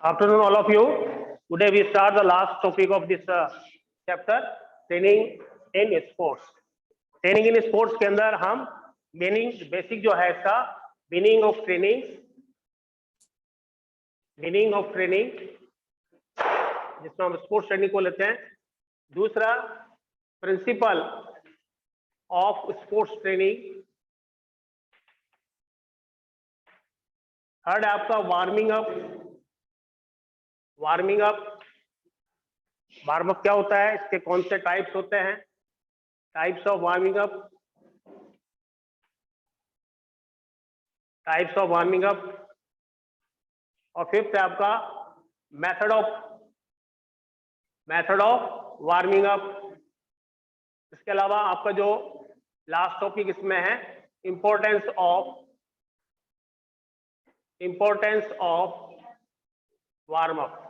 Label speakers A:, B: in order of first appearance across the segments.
A: Afternoon, all of you. Today we start the last topic of this chapter, training in sports. Training in sports के अंदर हम basic जो है इसका meaning of training जिसमें हम स्पोर्ट्स ट्रेनिंग को लेते हैं। दूसरा, principle of sports training. Third आपका वार्मिंग अप क्या होता है, इसके कौन से टाइप्स होते हैं, टाइप्स ऑफ वार्मिंग अप। और फिफ्थ है आपका मेथड ऑफ वार्मिंग अप। इसके अलावा आपका जो लास्ट टॉपिक इसमें है, इंपॉर्टेंस ऑफ वार्म अप।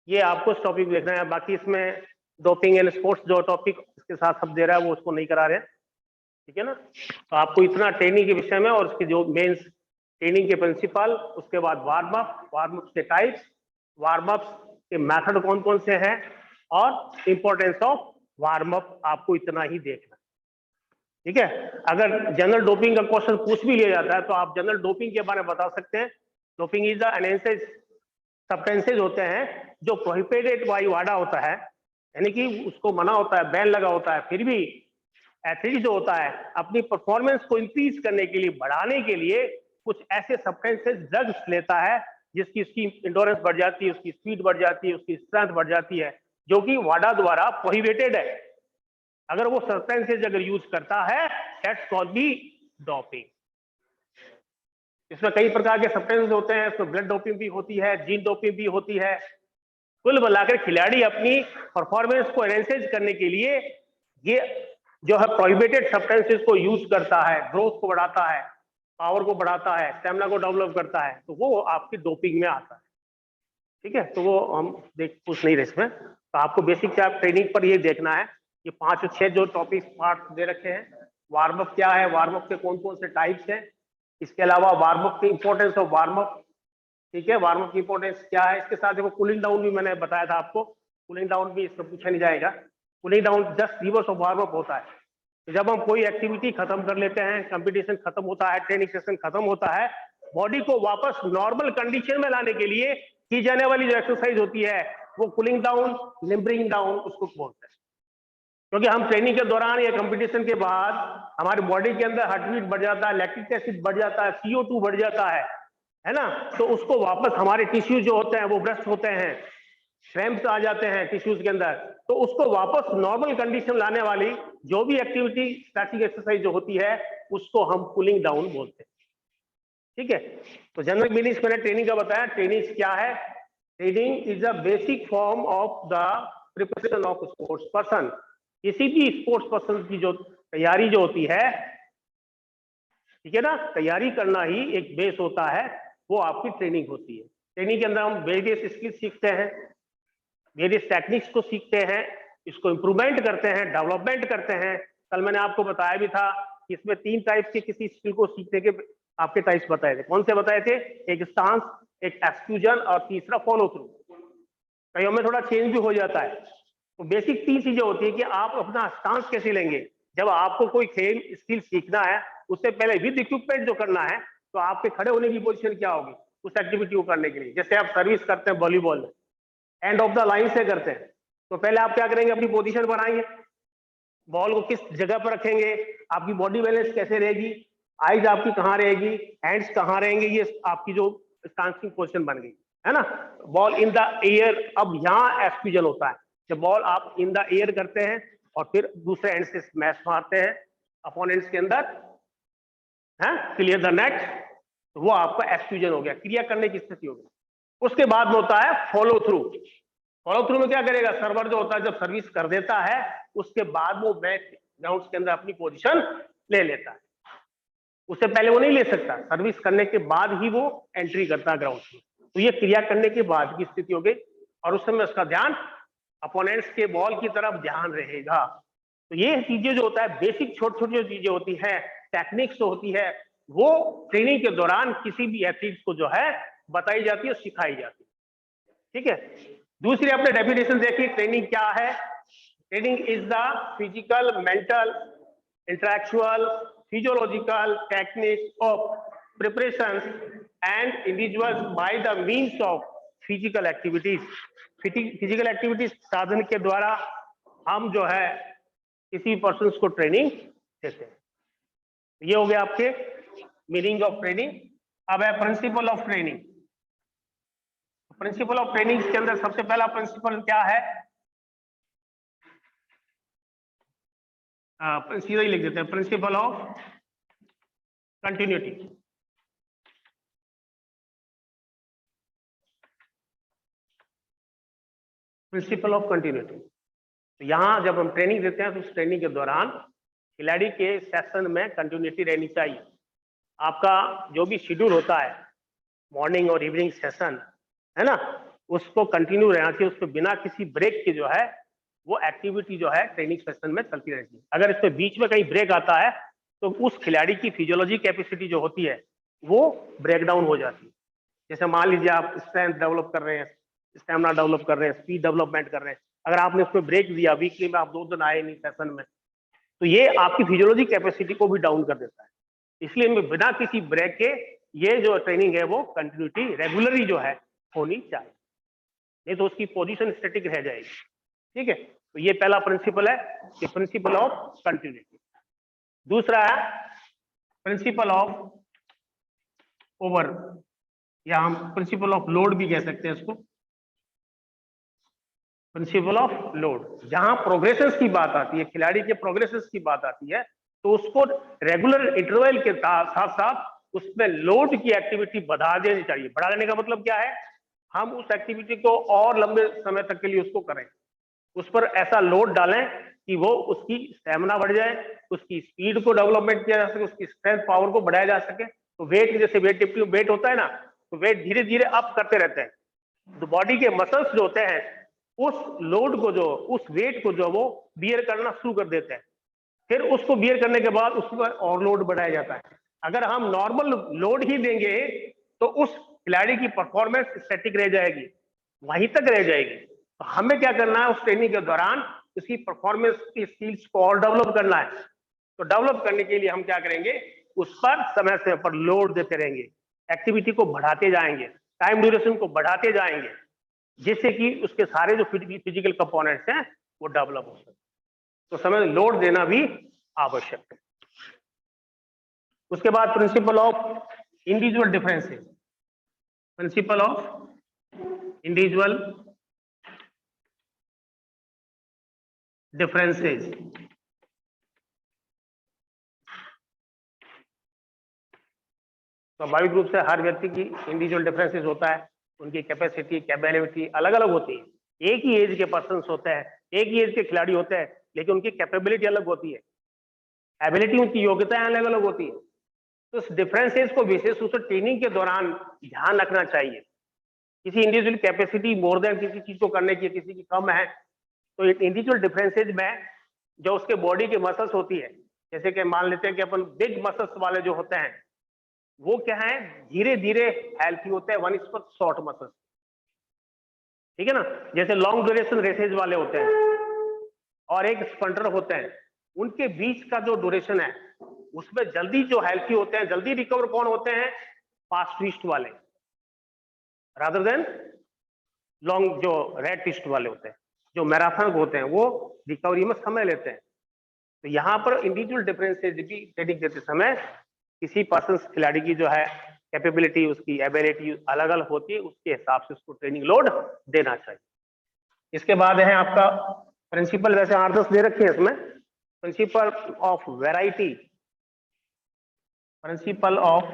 A: ये आपको टॉपिक देखना है। बाकी इसमें डोपिंग एंड स्पोर्ट्स जो टॉपिक इसके साथ सब दे रहा है वो उसको नहीं करा रहे, ठीक है ना। तो आपको इतना ट्रेनिंग के विषय में और उसकी जो मेंस ट्रेनिंग के प्रिंसिपल, उसके बाद वार्म अप के टाइप्स, वार्म अप के मेथड कौन कौन से हैं और इंपॉर्टेंस ऑफ वार्म अप, आपको इतना ही देखना, ठीक है। अगर जनरल डोपिंग का क्वेश्चन पूछ भी लिया जाता है तो आप जनरल डोपिंग के बारे में बता सकते हैं। Doping is the enhanced substances होते हैं जो प्रोहिबिटेड बाय वाडा होता है, यानी कि उसको मना होता है, बैन लगा होता है, फिर भी एथलीट जो होता है अपनी परफॉर्मेंस को इंक्रीज करने के लिए, बढ़ाने के लिए कुछ ऐसे सब्सटेंसेज ड्रग्स लेता है जिसकी उसकी इंडोरेंस बढ़ जाती है, उसकी स्पीड बढ़ जाती है, उसकी स्ट्रेंथ बढ़ जाती है, जो कि वाडा द्वारा प्रोहिबिटेड है। अगर वो सब्सटेंसेज अगर यूज करता है, दैट्स कॉल्ड बी डोपिंग। इसमें कई प्रकार के सब्सटेंसेज होते हैं, इसमें ब्लड डोपिंग भी होती है, जीन डोपिंग भी होती है। कुल मिलाकर खिलाड़ी अपनी परफॉर्मेंस को एनहेंस करने के लिए ये जो है प्रोहिबिटेड सब्सटेंसेस को यूज करता है, ग्रोथ को बढ़ाता है, पावर को बढ़ाता है, स्टेमिना को डेवलप करता है, तो वो आपकी डोपिंग में आता है, ठीक है। तो वो हम कुछ नहीं रहे इसमें। तो आपको बेसिक से आप ट्रेनिंग पर ये देखना है। ये 5 और 6 जो टॉपिक पार्ट दे रखे हैं। वार्म अप क्या है, वार्म अप के कौन कौन से टाइप्स हैं, इसके अलावा वार्म अप की इंपॉर्टेंस ऑफ वार्म अप, ठीक है, वार्म अप की इंपॉर्टेंस क्या है। इसके साथ देखो कूलिंग डाउन भी मैंने बताया था आपको, कूलिंग डाउन भी इसमें पूछा नहीं जाएगा। Cooling down just reverse of warm up होता है। तो जब हम कोई एक्टिविटी खत्म कर लेते हैं, कंपटीशन खत्म होता है, ट्रेनिंग सेशन खत्म होता है, बॉडी को वापस नॉर्मल कंडीशन में लाने के लिए की जाने वाली जो एक्सरसाइज होती है वो कूलिंग डाउन, लिम्बरिंग डाउन उसको बोलते हैं। क्योंकि हम ट्रेनिंग के दौरान या कंपटीशन के बाद हमारी बॉडी के अंदर हार्ट बीट बढ़ जाता है, लैक्टिक एसिड बढ़ जाता है, CO2 बढ़ जाता है ना। तो उसको वापस हमारे टिश्यूज जो होते हैं वो ब्रस्ट होते हैं, क्रैम्प्स आ जाते हैं टिश्यूज के अंदर, तो उसको वापस नॉर्मल कंडीशन लाने वाली जो भी एक्टिविटी, स्टैटिक एक्सरसाइज जो होती है उसको हम कूलिंग डाउन बोलते हैं, ठीक है। तो जनरल मीनिंग्स मैंने ट्रेनिंग का बताया। ट्रेनिंग क्या है? Training is a basic form of the preparation of sports person. किसी भी स्पोर्ट्स पर्सन की जो तैयारी जो होती है, ठीक है ना, तैयारी करना ही एक बेस होता है, वो आपकी ट्रेनिंग होती है। ट्रेनिंग के अंदर हम वेरियस स्किल्स सीखते हैं, वेरियस टेक्निक्स को सीखते हैं, इसको इंप्रूवमेंट करते हैं, डेवलपमेंट करते हैं। कल मैंने आपको बताया भी था कि इसमें 3 टाइप्स के किसी स्किल को सीखने के आपके टाइप्स बताए थे। कौन से बताए थे? एक स्टांस, एक एक्सक्यूजन और तीसरा फॉलो थ्रू। कईयों में थोड़ा चेंज भी हो जाता है। तो बेसिक 3 चीजें होती है कि आप अपना स्टांस कैसे लेंगे। जब आपको कोई खेल स्किल सीखना है, उससे पहले विद इक्विपमेंट जो करना है, तो आपके खड़े होने की पोजीशन क्या होगी उस एक्टिविटी को करने के लिए। जैसे आप सर्विस करते हैं वॉलीबॉल में, एंड ऑफ द लाइन से करते हैं, तो पहले आप क्या करेंगे, अपनी पोजीशन बनाएंगे, बॉल को किस जगह पर रखेंगे, आपकी बॉडी बैलेंस कैसे रहेगी, आईज आपकी कहाँ रहेगी, हैंड्स कहाँ रहेंगे, ये आपकी जो स्टांसिंग पोजीशन बन गई है ना। बॉल इन द एयर, अब यहाँ एक्सक्यूजन होता है। जब बॉल आप इन द एयर करते हैं और फिर दूसरे एंड से स्मैश मारते हैं अपोनेंट्स के अंदर, है क्लियर द नेट, तो वो आपका एक्सक्यूजन हो गया, क्रिया करने की स्थिति हो गई। उसके बाद में होता है फॉलो थ्रू। फॉलो थ्रू में क्या करेगा, सर्वर जो होता है जब सर्विस कर देता है उसके बाद वो बैक ग्राउंड के अंदर अपनी पोजीशन ले लेता है। उससे पहले वो नहीं ले सकता, सर्विस करने के बाद ही वो एंट्री करता है ग्राउंड में। तो ये क्रिया करने के बाद की स्थिति हो गई और उस समय उसका ध्यान अपोनेंट्स के बॉल की तरफ ध्यान रहेगा। तो ये चीजें जो होता है बेसिक छोटी छोटी जो चीजें होती हैं, टेक्निक्स जो होती है, वो ट्रेनिंग के दौरान किसी भी एथलीट को जो है बताई जाती है, सिखाई जाती है। ठीक है, दूसरी आपने डेफिनेशन देखी, ट्रेनिंग क्या है। Training is the physical, mental, intellectual, physiological technique of preparation and individuals by the means of physical activities. Physical activities साधन के द्वारा हम जो है किसी पर्सन को ट्रेनिंग देते हैं। ये हो गया आपके मीनिंग ऑफ ट्रेनिंग। अब है principle of training. Principle of training के अंदर सबसे पहला प्रिंसिपल क्या है, सीधा ही लिख देते हैं, principle of continuity. Principle of continuity, तो यहां जब हम ट्रेनिंग देते हैं तो उस ट्रेनिंग के दौरान खिलाड़ी के सेशन में कंटिन्यूटी रहनी चाहिए। आपका जो भी शेड्यूल होता है, मॉर्निंग और इवनिंग सेशन है ना, उसको कंटिन्यू रहना चाहिए, उसको बिना किसी ब्रेक के जो है वो एक्टिविटी जो है ट्रेनिंग सेशन में चलती रहती है। अगर इसमें बीच में कहीं ब्रेक आता है तो उस खिलाड़ी की फिजियोलॉजी कैपेसिटी जो होती है वो ब्रेक डाउन हो जाती है। जैसे मान लीजिए आप स्ट्रेंथ डेवलप कर रहे हैं, स्टेमिना डेवलप कर रहे हैं, स्पीड डेवलपमेंट कर रहे हैं, अगर आपने उसमें ब्रेक दिया, वीकली में आप 2 दिन आए नहीं सेशन में, तो ये आपकी फिजियोलॉजी कैपेसिटी को भी डाउन कर देता है। इसलिए बिना किसी ब्रेक के ये जो ट्रेनिंग है वो कंटिन्यूटी रेगुलरली जो है होनी चाहिए, नहीं तो उसकी पोजीशन स्टैटिक रह जाएगी। ठीक है, तो ये पहला प्रिंसिपल है कि प्रिंसिपल ऑफ कंटिन्यूटी। दूसरा है प्रिंसिपल ऑफ ओवर, या हम प्रिंसिपल ऑफ लोड भी कह सकते हैं इसको। प्रिंसिपल ऑफ लोड, जहां प्रोग्रेसेस की बात आती है, खिलाड़ी के प्रोग्रेसेस की बात आती है, तो उसको रेगुलर इंटरवल के साथ साथ उसमें लोड की एक्टिविटी बढ़ा देनी चाहिए। बढ़ा देने का मतलब क्या है, हम उस एक्टिविटी को और लंबे समय तक के लिए उसको करें, उस पर ऐसा लोड डालें कि वो उसकी स्टेमिना बढ़ जाए, उसकी स्पीड को डेवलपमेंट किया जा सके, उसकी स्ट्रेंथ पावर को बढ़ाया जा सके। तो वेट, जैसे वेट लिफ्टिंग में वेट होता है ना, तो वेट धीरे धीरे अप करते रहते हैं, तो बॉडी के मसल्स जो होते हैं उस लोड को, जो उस वेट को जो वो बियर करना शुरू कर देते हैं। फिर उसको बियर करने के बाद उस पर और लोड बढ़ाया जाता है। अगर हम नॉर्मल लोड ही देंगे तो उस खिलाड़ी की परफॉर्मेंस स्टैटिक रह जाएगी, वहीं तक रह जाएगी। तो हमें क्या करना है, उस ट्रेनिंग के दौरान उसकी परफॉर्मेंस की स्किल्स को और डेवलप करना है। तो डेवलप करने के लिए हम क्या करेंगे, उस पर समय समय पर लोड देते रहेंगे, एक्टिविटी को बढ़ाते जाएंगे, टाइम ड्यूरेशन को बढ़ाते जाएंगे, जिससे कि उसके सारे जो फिजिकल कंपोनेंट्स हैं वो डेवलप हो सके। तो समय लोड देना भी आवश्यक है। उसके बाद principle of individual differences. Principle of individual differences, स्वाभाविक रूप से हर व्यक्ति की इंडिविजुअल डिफरेंसेस होता है, उनकी कैपेसिटी, कैपेबिलिटी अलग अलग होती है। एक ही एज के पर्सन होते हैं, एक ही एज के खिलाड़ी होते हैं, लेकिन उनकी कैपेबिलिटी अलग होती है, एबिलिटी, उनकी योग्यताएं अलग अलग होती है। तो इस डिफरेंसेस को विशेष रूप से ट्रेनिंग के दौरान ध्यान रखना चाहिए। किसी इंडिविजुअल कैपेसिटी मोर देन किसी चीज को करने की, किसी की कम है, तो इंडिविजुअल डिफरेंसेज में जो उसके बॉडी की मसल्स होती है, जैसे कि मान लेते हैं कि अपन बिग मसल्स वाले जो होते हैं वो क्या है, धीरे धीरे हेल्थी होते हैं, वन इज पर शॉर्ट मसल्स। ठीक है ना, जैसे लॉन्ग ड्यूरेशन रेसेज वाले होते हैं और एक स्प्रिंटर होते हैं, उनके बीच का जो ड्यूरेशन है उसमें जल्दी जो हेल्थी होते हैं, जल्दी रिकवर कौन होते हैं, फास्ट ट्विस्ट वाले, रादर देन लॉन्ग जो रेड ट्विस्ट वाले होते हैं। जो मैराथन होते हैं वो रिकवरी में समय लेते हैं। तो यहाँ पर इंडिविजुअल डिफरेंसेस भी ट्रेनिंग देते समय किसी पर्सन, खिलाड़ी की जो है कैपेबिलिटी, उसकी एबिलिटी अलग अलग होती है, उसके हिसाब से उसको ट्रेनिंग लोड देना चाहिए। इसके बाद है आपका प्रिंसिपल, वैसे 8-10 दे रखे हैं इसमें, principle of variety. Principle of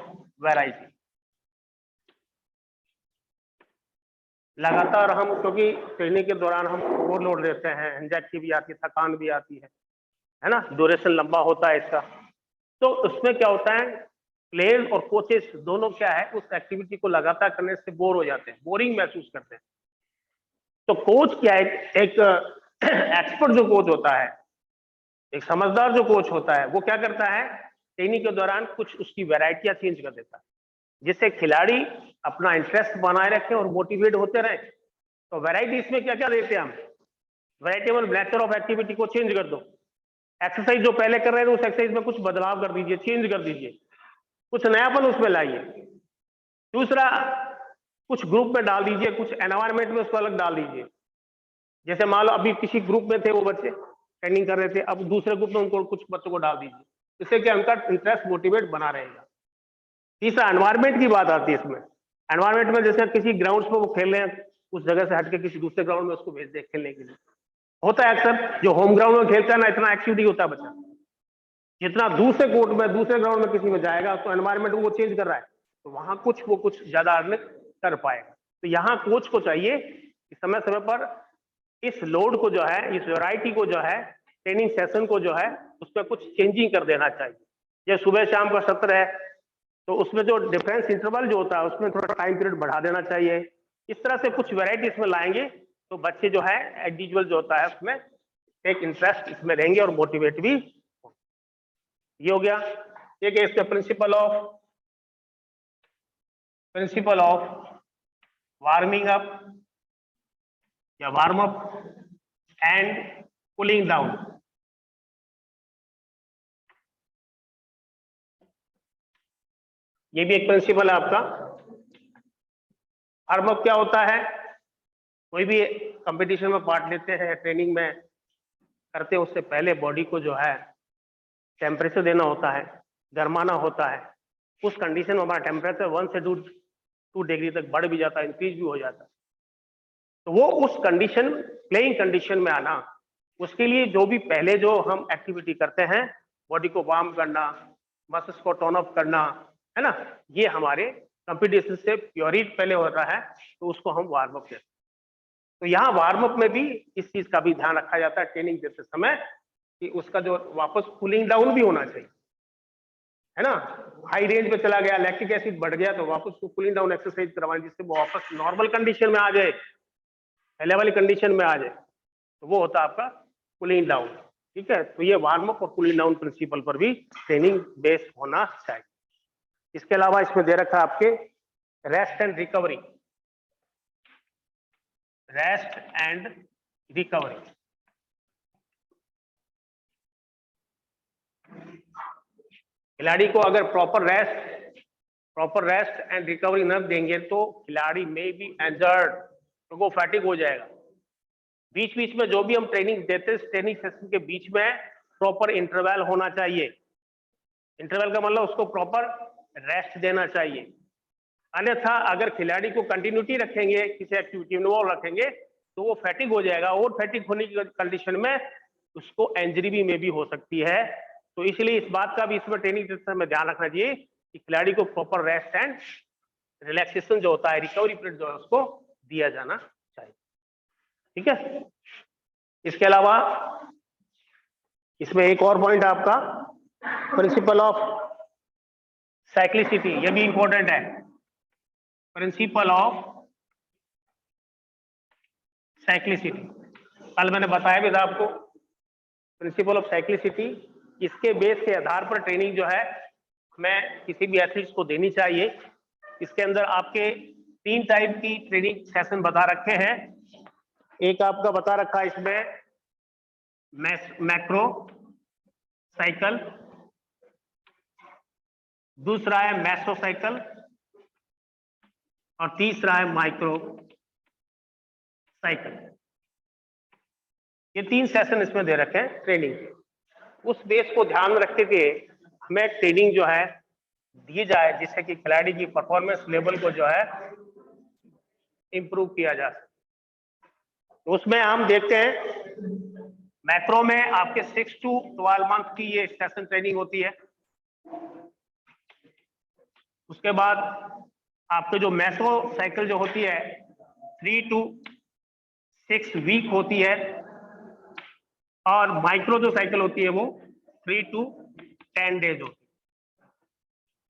A: variety, लगातार हम, क्योंकि ट्रेनिंग के दौरान हम ओवरलोड देते हैं, एंजाइटी भी आती है, थकान भी आती है ना, ड्यूरेशन लंबा होता है इसका। तो उसमें क्या होता है, प्लेयर्स और कोचेस दोनों क्या है, उस एक्टिविटी को लगातार करने से बोर हो जाते हैं, बोरिंग महसूस करते हैं। तो कोच क्या है, एक एक्सपर्ट जो कोच होता है, एक समझदार जो कोच होता है, वो क्या करता है, ट्रेनिंग के दौरान कुछ उसकी वैरायटियां चेंज कर देता है, जिससे खिलाड़ी अपना इंटरेस्ट बनाए रखें और मोटिवेट होते रहे। तो वैरायटी इसमें क्या क्या देते हैं हम? वैरायटेबल नेचर ऑफ एक्टिविटी को चेंज कर दो। एक्सरसाइज जो पहले कर रहे थे उस एक्सरसाइज में कुछ बदलाव कर दीजिए, चेंज कर दीजिए, कुछ नयापन उसमें लाइए। दूसरा, कुछ ग्रुप में डाल दीजिए, कुछ एनवायरमेंट में उसको अलग डाल दीजिए। जैसे मान लो अभी किसी ग्रुप में थे वो बच्चे ट्रेनिंग कर रहे थे, अब दूसरे ग्रुप में उनको कुछ बच्चों को डाल दीजिए, इससे क्या उनका इंटरेस्ट मोटिवेट बना रहेगा। तीसरा, एनवायरमेंट की बात आती है इसमें। एनवायरमेंट में जैसे किसी ग्राउंड पे वो खेल रहे हैं, उस जगह से हटके किसी दूसरे ग्राउंड में उसको भेज दे खेलने के लिए। होता है अक्सर, जो होम ग्राउंड में खेलता है ना, इतना एक्टिव नहीं होता बच्चा, जितना दूसरे कोर्ट में दूसरे ग्राउंड में किसी में जाएगा तो एनवायरमेंट वो चेंज कर रहा है, तो वहां वो कुछ ज्यादा अर्न कर पाएगा। तो यहाँ कोच को चाहिए कि समय समय पर इस लोड को जो है, इस वैरायटी को जो है, ट्रेनिंग सेशन को जो है, उसमें कुछ चेंजिंग कर देना चाहिए। ये सुबह शाम का सत्र है तो उसमें जो डिफरेंस इंटरवल जो होता है उसमें थोड़ा टाइम पीरियड बढ़ा देना चाहिए। इस तरह से कुछ वैरायटी इसमें लाएंगे तो बच्चे जो है इंडिविजुअल जो होता है उसमें एक इंटरेस्ट इसमें रहेंगे और मोटिवेट भी। ये हो गया। एक है इसका प्रिंसिपल ऑफ वार्मिंग अप या warm up and cooling down. ये भी एक प्रिंसिपल है आपका। वार्म अप क्या होता है? कोई भी कंपटीशन में पार्ट लेते हैं, ट्रेनिंग में करते हैं, उससे पहले बॉडी को जो है टेम्परेचर देना होता है, गर्माना होता है। उस कंडीशन में हमारा टेम्परेचर 1 से 2 डिग्री तक बढ़ भी जाता है, इंक्रीज भी हो जाता है। तो वो उस कंडीशन, प्लेइंग कंडीशन में आना, उसके लिए जो भी पहले जो हम एक्टिविटी करते हैं, बॉडी को वार्म करना, मसल्स को टोन अप करना, है ना, ये हमारे कंपटीशन से प्योरिट पहले होता है, तो उसको हम वार्म अप कहते हैं। तो यहाँ वार्म अप में भी इस चीज का भी ध्यान रखा जाता है ट्रेनिंग देते समय कि उसका जो वापस कूलिंग डाउन भी होना चाहिए, है ना। हाई रेंज पे चला गया, लैक्टिक एसिड बढ़ गया, तो वापस को कूलिंग डाउन एक्सरसाइज करवाएं जिससे वो वापस नॉर्मल कंडीशन में आ जाए, पहले वाली कंडीशन में आ जाए। तो वो होता है आपका कूलिंग डाउन। ठीक है, तो ये वार्म अप और कूलिंग डाउन प्रिंसिपल पर भी ट्रेनिंग बेस्ड होना चाहिए। इसके अलावा इसमें दे रखा है आपके rest and recovery. Rest and recovery, खिलाड़ी को अगर प्रॉपर रेस्ट एंड रिकवरी न देंगे तो खिलाड़ी में भी इंजर्ड, तो वो फैटिग हो जाएगा। बीच बीच में जो भी हम ट्रेनिंग देते हैं, ट्रेनिंग सेशन के बीच में प्रॉपर इंटरवल होना चाहिए। इंटरवल का मतलब उसको प्रॉपर रेस्ट देना चाहिए। अन्यथा अगर खिलाड़ी को कंटिन्यूटी रखेंगे, किसी एक्टिविटी में इन्वॉल्व रखेंगे, तो वो फैटिग हो जाएगा, और फैटिग होने की कंडीशन में उसको इंजरी में भी हो सकती है। तो इसलिए इस बात का भी इसमें ट्रेनिंग सिस्टम में ध्यान रखना चाहिए कि खिलाड़ी को प्रॉपर रेस्ट एंड रिलैक्सेशन जो होता है, रिकवरी पीरियड जो है, उसको दिया जाना चाहिए। ठीक है, इसके अलावा इसमें एक और पॉइंट आपका प्रिंसिपल ऑफ साइक्लिसिटी, ये भी इंपॉर्टेंट है। प्रिंसिपल ऑफ साइक्लिसिटी, कल मैंने बताया भी था आपको। प्रिंसिपल ऑफ साइक्लिसिटी, इसके बेस के आधार पर ट्रेनिंग जो है हमें किसी भी एथलीट्स को देनी चाहिए। इसके अंदर आपके 3 टाइप की ट्रेनिंग सेशन बता रखे हैं। एक आपका बता रखा है इसमें मैक्रो साइकिल, दूसरा है मैसो साइकिल, और तीसरा है माइक्रो साइकिल। ये 3 सेशन इसमें दे रखे हैं ट्रेनिंग के। उस बेस को ध्यान में रखते हुए हमें ट्रेनिंग जो है दी जाए, जिससे कि खिलाड़ी की परफॉर्मेंस लेवल को जो है इंप्रूव किया जा सके। तो उसमें हम देखते हैं मैक्रो में आपके 6 to 12 मंथ की ये सेशन ट्रेनिंग होती है। उसके बाद आपके जो मैसो साइकिल जो होती है 3 to 6 वीक होती है, और माइक्रो जो साइकिल होती है वो 3 to 10 डेज होती है।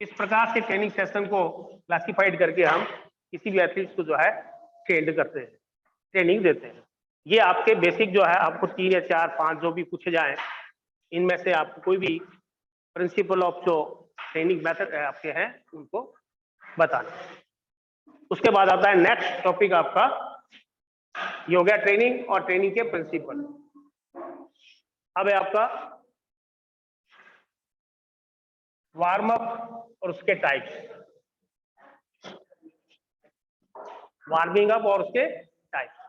A: इस प्रकार से ट्रेनिंग सेशन को क्लासिफाइड करके हम किसी भी एथलीट को जो है ट्रेंड करते हैं, ट्रेनिंग देते हैं। ये आपके बेसिक जो है, आपको 3 या 4, 5 जो भी पूछे जाए, इनमें से आपको कोई भी प्रिंसिपल ऑफ जो ट्रेनिंग मेथड आपके हैं उनको बताना। उसके बाद आता है नेक्स्ट टॉपिक आपका, ये हो गया ट्रेनिंग और ट्रेनिंग के प्रिंसिपल। अब है आपका वार्म अप और उसके टाइप्स, वार्मिंग अप और उसके टाइप्स।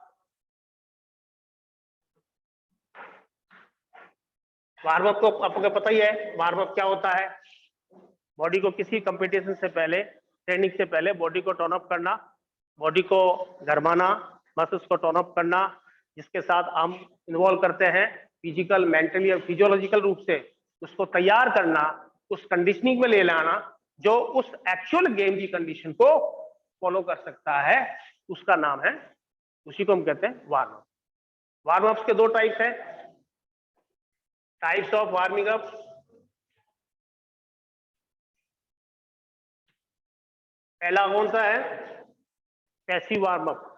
A: वार्म अप को आपको पता ही है, वार्म अप क्या होता है? बॉडी को किसी कंपटीशन से पहले, ट्रेनिंग से पहले बॉडी को टर्न अप करना, बॉडी को गरमाना, मसल्स को टर्न अप करना, जिसके साथ हम इन्वॉल्व करते हैं फिजिकल, मेंटली और फिजियोलॉजिकल रूप से उसको तैयार करना, उस कंडीशनिंग में ले लाना जो उस एक्चुअल गेम की कंडीशन को फॉलो कर सकता है, उसका नाम है, उसी को हम कहते हैं वार्म अप। वार्म अप्स के दो टाइप्स हैं, टाइप्स ऑफ वार्मिंग अप। पहला कौन सा है? Passive warm up,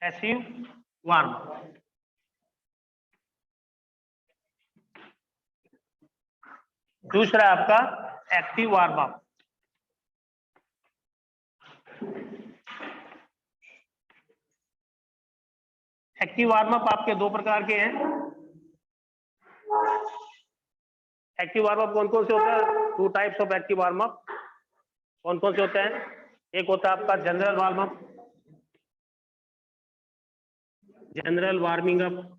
A: passive warm up. दूसरा आपका active warm up. Active warm up आपके दो प्रकार के हैं। एक्टिव वार्म अप कौन कौन से होते हैं? Two types of active warm up. कौन कौन से होते हैं? एक होता है आपका general warm up, general warming up.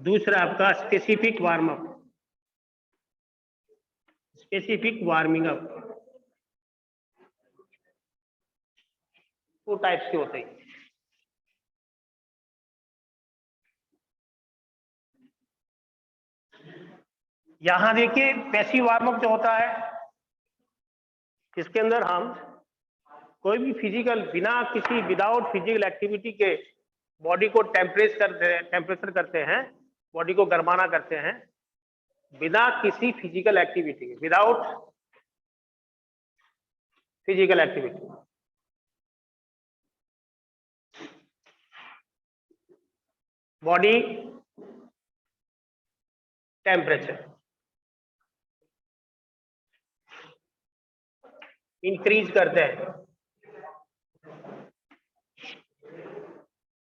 A: दूसरा आपका specific warm up, specific warming up. Two types के होते हैं। यहां देखिए पैसिव वार्म अप जो होता है, इसके अंदर हम कोई भी फिजिकल, बिना किसी, विदाउट फिजिकल एक्टिविटी के बॉडी को टेम्परेचर करते हैं, बॉडी को गरमाना करते हैं, बिना किसी फिजिकल एक्टिविटी के, without physical activity. Body temperature increase करते हैं,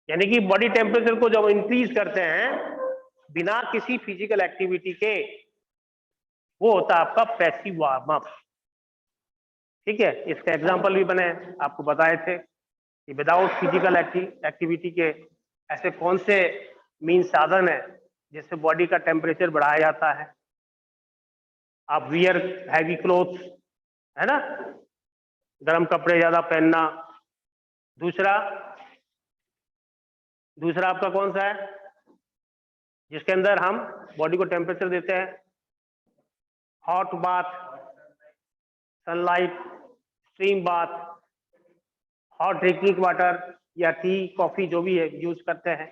A: यानी कि बॉडी टेम्परेचर को जब इंक्रीज करते हैं बिना किसी फिजिकल एक्टिविटी के, वो होता है आपका पैसिव वार्म अप। ठीक है, इसका एग्जांपल भी बने, आपको बताए थे कि विदाउट फिजिकल एक्टिविटी के ऐसे कौन से मीन साधन है जिससे बॉडी का टेम्परेचर बढ़ाया जाता है। आप वियर हैवी क्लोथ्स, है ना, गर्म कपड़े ज्यादा पहनना। दूसरा आपका कौन सा है जिसके अंदर हम बॉडी को टेम्परेचर देते हैं? Hot bath, sunlight, stream bath, hot drinking water या टी, कॉफी जो भी है यूज करते हैं।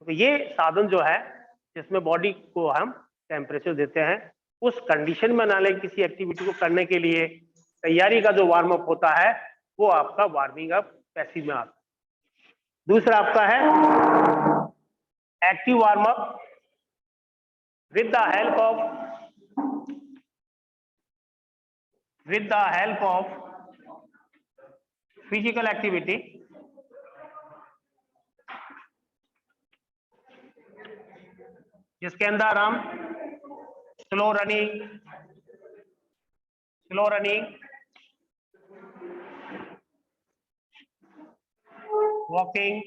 A: तो ये साधन जो है जिसमें बॉडी को हम टेम्परेचर देते हैं, उस कंडीशन में बनाने किसी एक्टिविटी को करने के लिए तैयारी का जो वार्म अप होता है वो आपका वार्मिंग अप पैसिव में आता है। दूसरा आपका है active warm up with the help of physical activity, जिसके अंदर हम slow running, walking,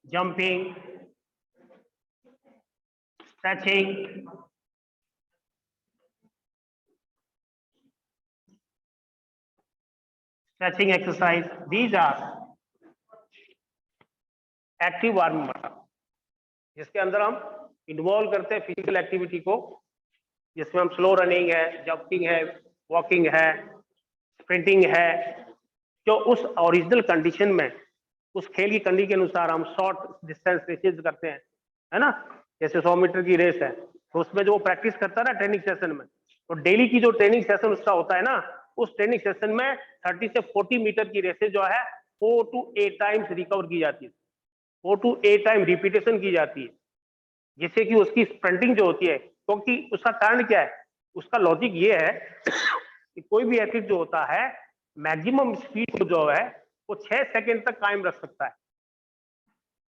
A: jumping, stretching exercise, these are active warming up, जिसके अंदर हम इन्वॉल्व करते हैं फिजिकल एक्टिविटी को, जिसमें हम स्लो रनिंग है, जंपिंग है, वॉकिंग है, स्प्रिंटिंग है, जो उस ओरिजिनल कंडीशन में, उस खेल की कंडीशन के अनुसार हम शॉर्ट डिस्टेंस रेसेस करते हैं, है ना। जैसे 100 मीटर की रेस है तो उसमें जो वो प्रैक्टिस करता है ना ट्रेनिंग सेशन में, तो डेली की जो ट्रेनिंग सेशन उसका होता है ना, उस ट्रेनिंग सेशन में 30 से 40 मीटर की रेसेस जो है 4 to 8 टाइम्स रिकवर की जाती है, 4 to 8 टाइम रिपीटेशन की जाती है, जिससे कि उसकी स्प्रिंटिंग जो होती है, क्योंकि उसका कारण क्या है, उसका लॉजिक ये है कि कोई भी एथलीट जो होता है मैक्सिमम स्पीड जो है वो 6 सेकंड तक कायम रख सकता है।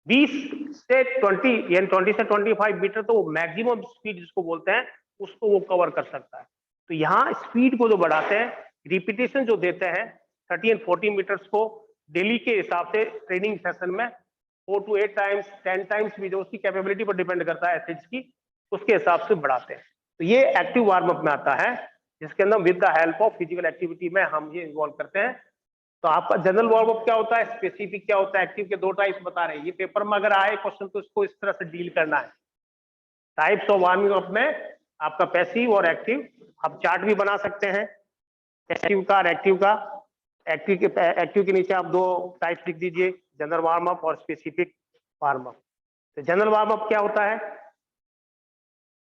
A: 20 से 20 यानी 20 से 25 मीटर तो वो मैक्सिमम स्पीड जिसको बोलते हैं उसको वो कवर कर सकता है। तो यहाँ स्पीड को जो बढ़ाते हैं, रिपीटेशन जो देते हैं 30 एंड 40 मीटर्स को डेली के हिसाब से ट्रेनिंग सेशन में 4 to 8 टाइम्स 10 टाइम्स भी जो उसकी कैपेबिलिटी पर डिपेंड करता है एथलीट्स की, उसके हिसाब से बढ़ाते हैं। तो ये एक्टिव वार्म अप में आता है, जिसके अंदर with the help of physical activity में हम ये इन्वॉल्व करते हैं। तो आपका जनरल वार्म अप क्या होता है, स्पेसिफिक क्या होता है, एक्टिव के दो टाइप्स बता रहे हैं। ये पेपर में अगर आए क्वेश्चन तो इसको इस तरह से डील करना है। टाइप्स ऑफ वार्मिंग अप में आपका पैसिव और एक्टिव, आप चार्ट भी बना सकते हैं एक्टिव का और एक्टिव का। एक्टिव के नीचे आप दो टाइप्स लिख दीजिए, जनरल वार्म अप और स्पेसिफिक वार्म अप। तो जनरल वार्म अप क्या होता है,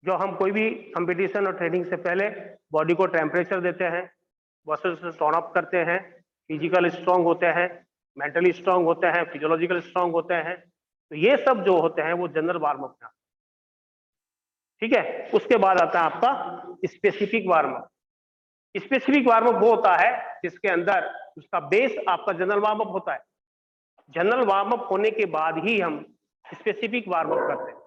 A: जो हम कोई भी कंपटीशन और ट्रेनिंग से पहले बॉडी को टेम्परेचर देते हैं, मसल्स से टोन अप करते हैं, फिजिकल स्ट्रांग होते हैं, मेंटली स्ट्रांग होते हैं, फिजियोलॉजिकल स्ट्रांग होते हैं। तो ये सब जो होते हैं वो जनरल वार्म अप में, ठीक है। उसके बाद आता है आपका specific warm up. Specific warm up वो होता है जिसके अंदर उसका बेस आपका जनरल वार्म अप होता है। जनरल वार्म अप होने के बाद ही हम स्पेसिफिक वार्म अप करते हैं,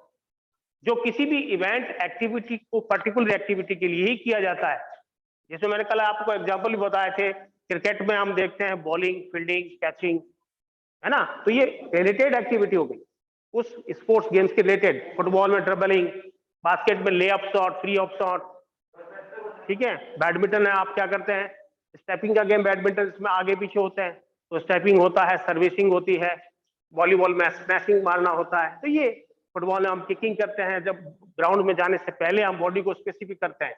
A: जो किसी भी इवेंट एक्टिविटी को पर्टिकुलर एक्टिविटी के लिए ही किया जाता है। जैसे मैंने कल आपको एग्जांपल भी बताए थे, क्रिकेट में हम देखते हैं बॉलिंग, फील्डिंग, कैचिंग, है ना। तो ये रिलेटेड एक्टिविटी हो गई उस स्पोर्ट्स गेम्स के रिलेटेड। फुटबॉल में ड्रिबलिंग, बास्केट में ले up shot, free up shot, ठीक है। बैडमिंटन है, आप क्या करते हैं, स्टेपिंग का गेम बैडमिंटन, इसमें आगे पीछे होते हैं, तो स्टेपिंग होता है, सर्विसिंग होती है। वॉलीबॉल में स्मैशिंग मारना होता है। तो ये फुटबॉल में हम किकिंग करते हैं, जब ग्राउंड में जाने से पहले हम बॉडी को स्पेसिफिक करते हैं।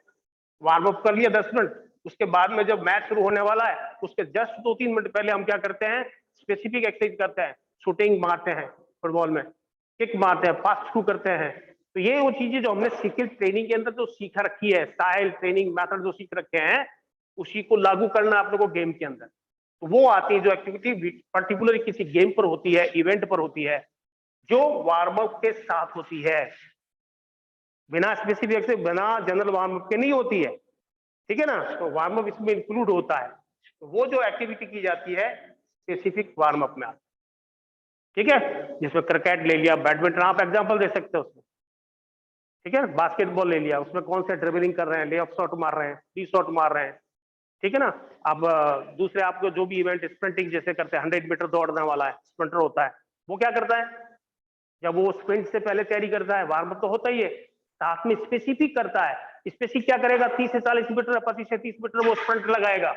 A: वार्म अप कर लिया 10 मिनट, उसके बाद में जब मैच शुरू होने वाला है उसके जस्ट 2-3 मिनट पहले हम क्या करते हैं, स्पेसिफिक एक्सरसाइज करते हैं। शूटिंग मारते हैं, फुटबॉल में किक मारते हैं, पास थ्रू करते हैं। तो ये वो चीजें जो हमने सीखी ट्रेनिंग के अंदर जो सीखा रखी है, स्टाइल ट्रेनिंग मेथड जो सीख रखे हैं, उसी को लागू करना आप लोगों को गेम के अंदर। तो वो आती है जो एक्टिविटी पर्टिकुलर किसी गेम पर होती है, इवेंट पर होती है, जो वार्म अप के साथ होती है, बिना स्पेसिफिक से, बिना जनरल वार्म अप के नहीं होती है, ठीक है ना। तो वार्म अप इसमें इंक्लूड होता है। तो वो जो एक्टिविटी की जाती है स्पेसिफिक वार्म अप में आती है, ठीक है। जिसमें क्रिकेट ले लिया, बैडमिंटन आप एग्जांपल दे सकते हो उसमें, ठीक है। बास्केटबॉल ले लिया, उसमें कौन से ड्रिबलिंग कर रहे हैं, ले ऑफ शॉट मार रहे हैं, फ्री शॉट मार रहे हैं, ठीक है ना। अब दूसरे आपको जो भी इवेंट स्प्रिंटिंग जैसे करते हैं, 100 मीटर दौड़ने वाला है, स्प्रिंटर होता है, वो क्या करता है, जब वो स्प्रिंट से पहले तैयारी करता है, वार्म अप तो होता ही है, साथ में स्पेसिफिक करता है। स्पेसिफिक क्या करेगा, 30 से 40 मीटर, 25 से 30 मीटर वो स्प्रिंट लगाएगा।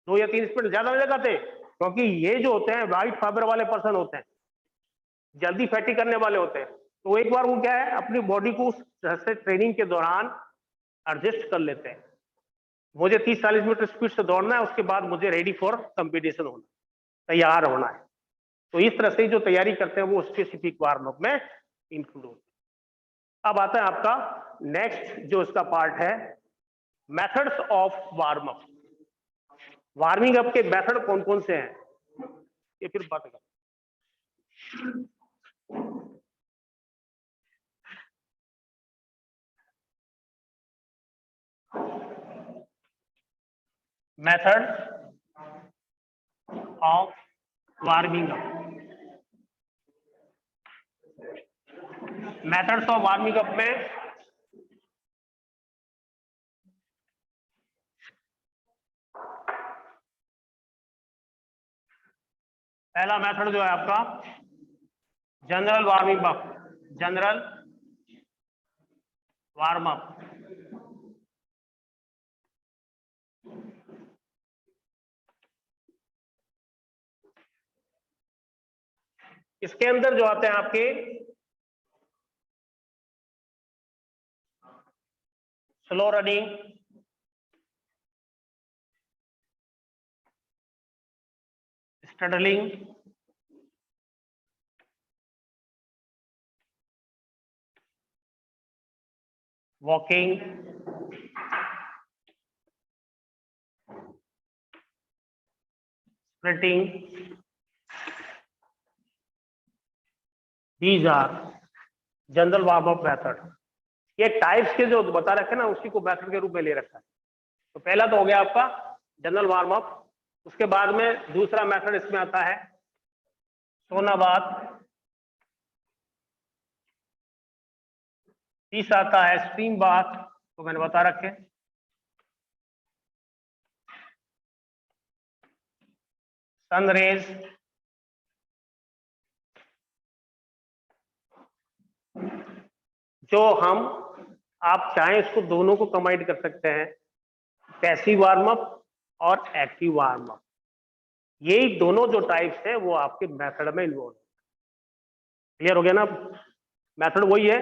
A: 2 या 3 स्प्रिंट ज्यादा नहीं लगाते, क्योंकि ये जो होते हैं वाइट फाइबर वाले पर्सन होते हैं, जल्दी फैटी करने वाले होते हैं। तो एक बार वो क्या है, अपनी बॉडी को उस तरह से ट्रेनिंग के दौरान एडजस्ट कर लेते हैं। मुझे 30-40 मीटर स्पीड से दौड़ना है, उसके बाद मुझे रेडी फॉर कंपटीशन होना, तैयार होना है। तो इस तरह से जो तैयारी करते हैं वो स्पेसिफिक वार्म अप में इंक्लूड होती है। अब आता है आपका नेक्स्ट जो इसका पार्ट है, methods of warm up. Warming up के मेथड कौन कौन से हैं, ये फिर बात करें। Method of warming up, methods of warming up में पहला मेथड जो है आपका general warming up, general warm up. इसके अंदर जो आते हैं आपके slow running, straddling, walking, sprinting, these are general warm up method. ये टाइप्स के जो बता रखे ना उसी को मेथड के रूप में ले रखा है। तो पहला तो हो गया आपका जनरल वार्म अप, उसके बाद में दूसरा मेथड इसमें आता है सोना बाथ, तीसरा आता है स्टीम बाथ, तो मैंने बता रखे, सनरेज, जो हम आप चाहें इसको दोनों को कंबाइन कर सकते हैं, पैसिव वार्म अप और एक्टिव वार्म अप। यही दोनों जो टाइप्स है वो आपके मेथड में इन्वॉल्व है। क्लियर हो गया ना? मेथड वही है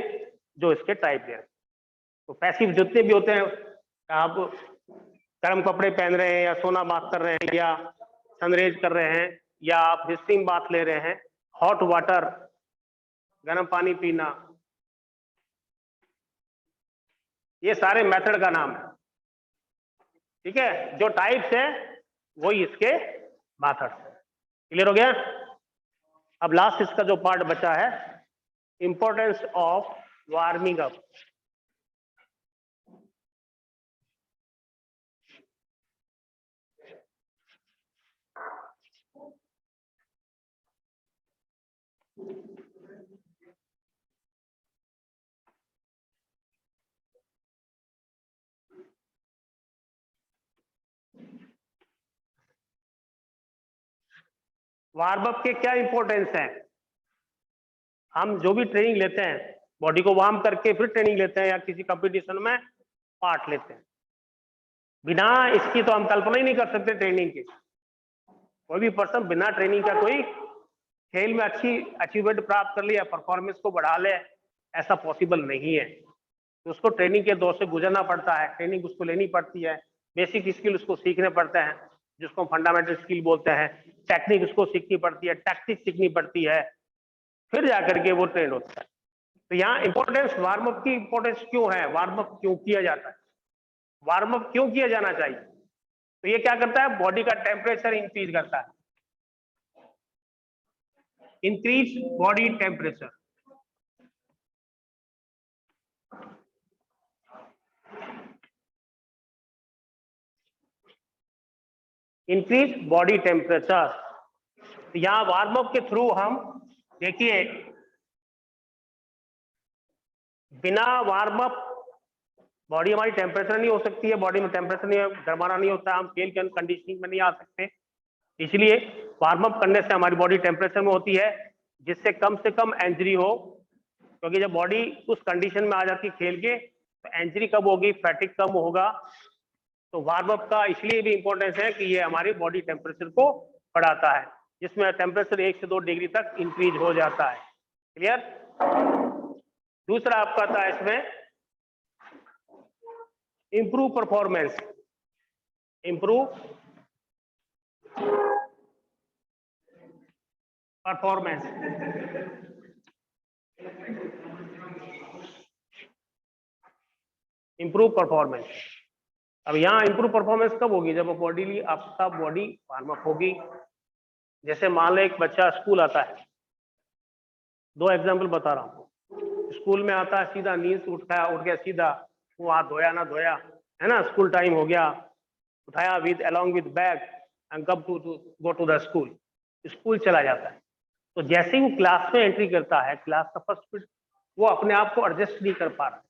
A: जो इसके टाइप है। तो पैसिव जितने भी होते हैं, आप गर्म कपड़े पहन रहे हैं या सोना बाथ कर रहे हैं या सनरेज कर रहे हैं या आप स्टीम बाथ ले रहे हैं, हॉट वाटर गर्म पानी पीना, ये सारे मेथड का नाम है। ठीक है, जो टाइप्स है वही इसके मेथड है। क्लियर हो गया? अब लास्ट इसका जो पार्ट बचा है, importance of warming up. Warm up के क्या इंपॉर्टेंस है? हम जो भी ट्रेनिंग लेते हैं, बॉडी को वार्म करके फिर ट्रेनिंग लेते हैं या किसी कंपटीशन में पार्ट लेते हैं, बिना इसकी तो हम कल्पना ही नहीं कर सकते ट्रेनिंग की। कोई भी पर्सन बिना ट्रेनिंग का कोई खेल में अच्छी अचीवमेंट प्राप्त कर ले या परफॉर्मेंस को बढ़ा ले, ऐसा पॉसिबल नहीं है। तो उसको ट्रेनिंग के दौर से गुजरना पड़ता है, ट्रेनिंग उसको लेनी पड़ती है, बेसिक स्किल उसको सीखने पड़ते हैं जिसको फंडामेंटल स्किल बोलते हैं, टेक्निक उसको सीखनी पड़ती है, टैक्टिक्स सीखनी पड़ती है, फिर जाकर के वो ट्रेन होता है। तो यहाँ इंपॉर्टेंस वार्म अप की इंपॉर्टेंस क्यों है, वार्म अप क्यों किया जाता है, वार्म अप क्यों किया जाना चाहिए? तो ये क्या करता है, बॉडी का टेम्परेचर इंक्रीज करता है, increase body temperature. Increase body temperature. यहां वार्म अप के थ्रू हम देखिए, बिना वार्म अप बॉडी हमारी टेम्परेचर नहीं हो सकती है, बॉडी में टेम्परेचर नहीं, गरमाना नहीं होता, हम खेल के कंडीशनिंग में नहीं आ सकते। इसलिए वार्म अप करने से हमारी बॉडी टेम्परेचर में होती है, जिससे कम से कम इंजरी हो, क्योंकि जब बॉडी उस कंडीशन में आ जाती है खेल के, तो इंजरी कब होगी, फैटिक कम होगा। तो वार्म अप का इसलिए भी इंपॉर्टेंस है कि ये हमारी बॉडी टेम्परेचर को बढ़ाता है, जिसमें टेम्परेचर 1 से 2 डिग्री तक इंक्रीज हो जाता है। क्लियर? दूसरा आपका था इसमें improve performance. Improve performance, improve performance. अब यहाँ इंप्रूव परफॉर्मेंस कब होगी, जब बॉडी आपका बॉडी वार्म अप होगी। जैसे मान लो एक बच्चा स्कूल आता है, 2 एग्जांपल बता रहा हूँ। स्कूल में आता है, सीधा नींद से उठ गया सीधा, वो हाथ धोया ना धोया, है ना, स्कूल टाइम हो गया, उठाया with along with bag and come to go to the school, school चला जाता है। तो जैसे ही वो क्लास में एंट्री करता है, क्लास का फर्स्ट पीरियड, वो अपने आप को एडजस्ट नहीं कर पा रहा,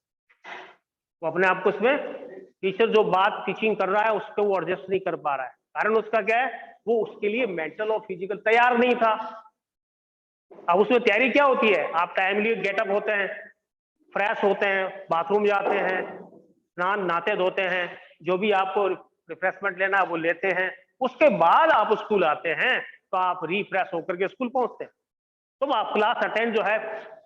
A: वो अपने आप को उसमें टीचर जो बात टीचिंग कर रहा है उसको वो एडजस्ट नहीं कर पा रहा है। कारण उसका क्या है, वो उसके लिए मेंटल और फिजिकल तैयार नहीं था। अब उसमें तैयारी क्या होती है, आप टाइमली गेटअप होते हैं, फ्रेश होते हैं, बाथरूम जाते हैं, स्नान नहाते धोते हैं, जो भी आपको रिफ्रेशमेंट लेना है वो लेते हैं, उसके बाद आप स्कूल आते हैं, तो आप रिफ्रेश होकर के स्कूल पहुंचते हैं। तो आप क्लास अटेंड जो है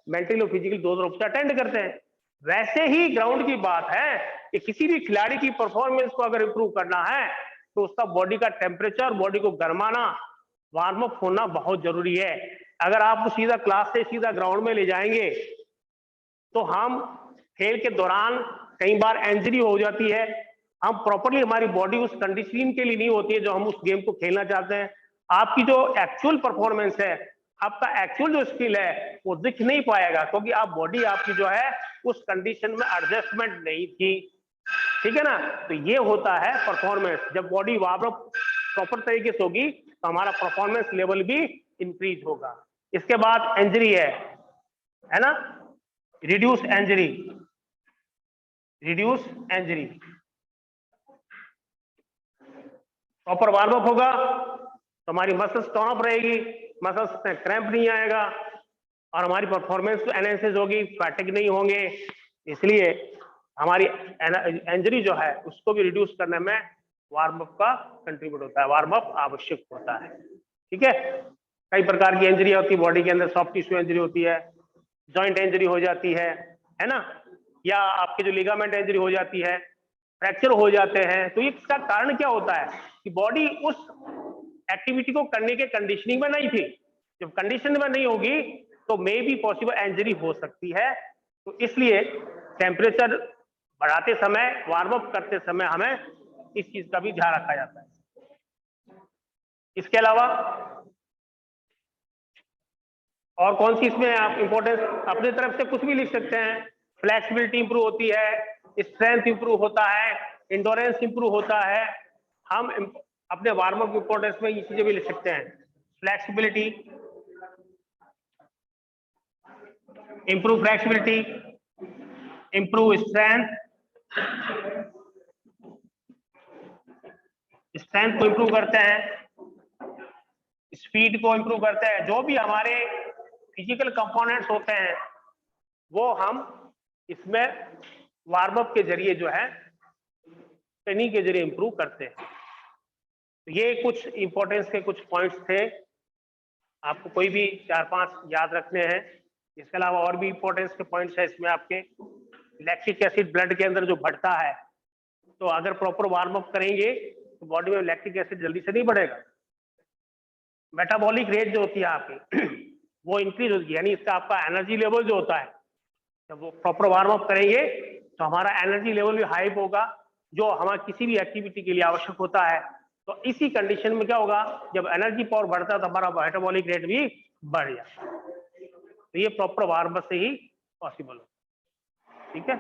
A: मेंटली और फिजिकली दोनों रूप से अटेंड करते हैं। वैसे ही ग्राउंड की बात है कि किसी भी खिलाड़ी की परफॉर्मेंस को अगर इंप्रूव करना है, तो उसका बॉडी का टेम्परेचर, बॉडी को गर्माना, वार्म अप होना बहुत जरूरी है। अगर आप सीधा क्लास से सीधा ग्राउंड में ले जाएंगे, तो हम खेल के दौरान कई बार इंजरी हो जाती है, हम प्रॉपरली हमारी बॉडी उस कंडीशनिंग के लिए नहीं होती है जो हम उस गेम को खेलना चाहते हैं। आपकी जो एक्चुअल परफॉर्मेंस है आपका एक्चुअल जो स्किल है वो दिख नहीं पाएगा, क्योंकि आप बॉडी आपकी जो है उस कंडीशन में एडजस्टमेंट नहीं थी, ठीक है ना। तो ये होता है परफॉर्मेंस। जब बॉडी वार्म अप प्रॉपर तरीके से होगी तो हमारा परफॉर्मेंस लेवल भी इंक्रीज होगा। इसके बाद इंजरी है ना, reduce injury, reduce injury. Proper warm up होगा तो हमारी मसल्स टोन अप रहेगी, मसल्स में क्रैम्प नहीं आएगा और हमारी परफॉर्मेंस एनहांस होगी, फैटिग नहीं होंगे। इसलिए हमारी इंजरी जो है उसको भी रिड्यूस करने में वार्म अप का कंट्रीब्यूट होता है, वार्म अप आवश्यक होता है, ठीक है। कई प्रकार की इंजरी होती है बॉडी के अंदर, सॉफ्ट टिश्यू इंजरी होती है, जॉइंट इंजरी हो जाती है ना, या आपके जो लिगामेंट इंजरी हो जाती है, फ्रैक्चर हो जाते हैं। तो इसका कारण क्या होता है कि बॉडी उस एक्टिविटी को करने के कंडीशनिंग में नहीं थी। जब कंडीशन में नहीं होगी तो मे बी पॉसिबल इंजरी हो सकती है। तो इसलिए टेम्परेचर बढ़ाते समय, वार्म अप करते समय हमें इस चीज का भी ध्यान रखा जाता है। इसके अलावा और कौन सी इसमें आप इंपॉर्टेंस अपनी तरफ से कुछ भी लिख सकते हैं। फ्लेक्सिबिलिटी इंप्रूव होती है, स्ट्रेंथ इंप्रूव होता है, इंडोरेंस इंप्रूव होता है। हम अपने वार्म अप इंपॉर्टेंस में ये चीजें भी लिख सकते हैं। Flexibility, improve flexibility, improve strength, strength को इंप्रूव करते हैं, स्पीड को इंप्रूव करते हैं। जो भी हमारे फिजिकल कंपोनेंट्स होते हैं वो हम इसमें वार्म अप के जरिए जो है, ट्रेनिंग के जरिए इंप्रूव करते हैं। तो ये कुछ इंपॉर्टेंस के कुछ पॉइंट्स थे, आपको कोई भी 4-5 याद रखने हैं। इसके अलावा और भी इंपॉर्टेंस के पॉइंट्स है इसमें आपके। लैक्टिक एसिड ब्लड के अंदर जो बढ़ता है, तो अगर प्रॉपर वार्म अप करेंगे तो बॉडी में लैक्टिक एसिड जल्दी से नहीं बढ़ेगा। मेटाबॉलिक रेट जो होती है आपकी वो इंक्रीज होती है, यानी इसका आपका एनर्जी लेवल जो होता है, जब वो प्रॉपर वार्म अप करेंगे तो हमारा एनर्जी लेवल भी हाई होगा, जो हमारा किसी भी एक्टिविटी के लिए आवश्यक होता है। तो इसी कंडीशन में क्या होगा, जब एनर्जी पावर बढ़ता है तो हमारा मेटाबॉलिक रेट भी बढ़ जाता है। तो ये प्रॉपर वार्म अप से ही पॉसिबल हो, ठीक है।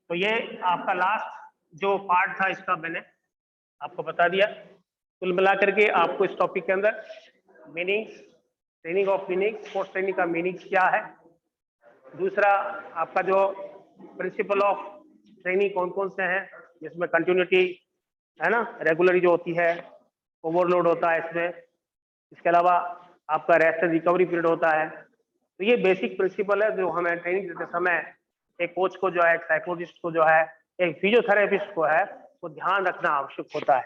A: तो ये आपका लास्ट जो पार्ट था इसका मैंने आपको बता दिया। कुल मिलाकर के आपको इस टॉपिक के अंदर meaning, training of meaning, sports training का मीनिंग क्या है, दूसरा आपका जो प्रिंसिपल ऑफ ट्रेनिंग कौन कौन से हैं, जिसमें कंटिन्यूटी है ना, रेगुलरी जो होती है, ओवरलोड होता है इसमें, इसके अलावा आपका रेस्ट एंड रिकवरी पीरियड होता है। तो ये बेसिक प्रिंसिपल है जो हमें ट्रेनिंग देते समय एक कोच को जो है, एक साइकोलॉजिस्ट को जो है, एक फिजियोथेरेपिस्ट को है, वो ध्यान रखना आवश्यक होता है,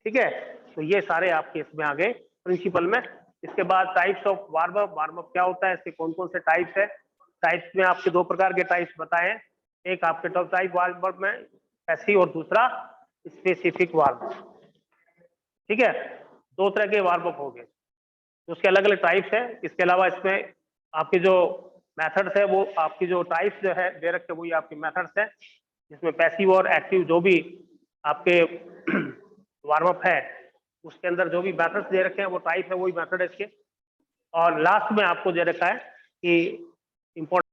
A: ठीक है। तो ये सारे आपके इसमें आगे प्रिंसिपल में। इसके बाद types of warm up, warm up क्या होता है, इसके कौन कौन से टाइप्स है। टाइप्स में आपके 2 प्रकार के टाइप्स बताए हैं, एक आपके टॉप टाइप वार्म अप में पैसिव और दूसरा स्पेसिफिक वार्म अप, ठीक है। 2 तरह के वार्म अप हो गए, तो उसके अलग अलग टाइप्स है। इसके अलावा इसमें आपके जो मेथड्स है, वो आपकी जो टाइप्स जो है दे रखे वही आपके मेथड्स है, जिसमें पैसिव और एक्टिव जो भी आपके वार्म अप है उसके अंदर जो भी मेथड्स दे रखे हैं वो टाइप है, वही मेथड है इसके। और लास्ट में आपको दे रखा है कि इंपॉर्टेंट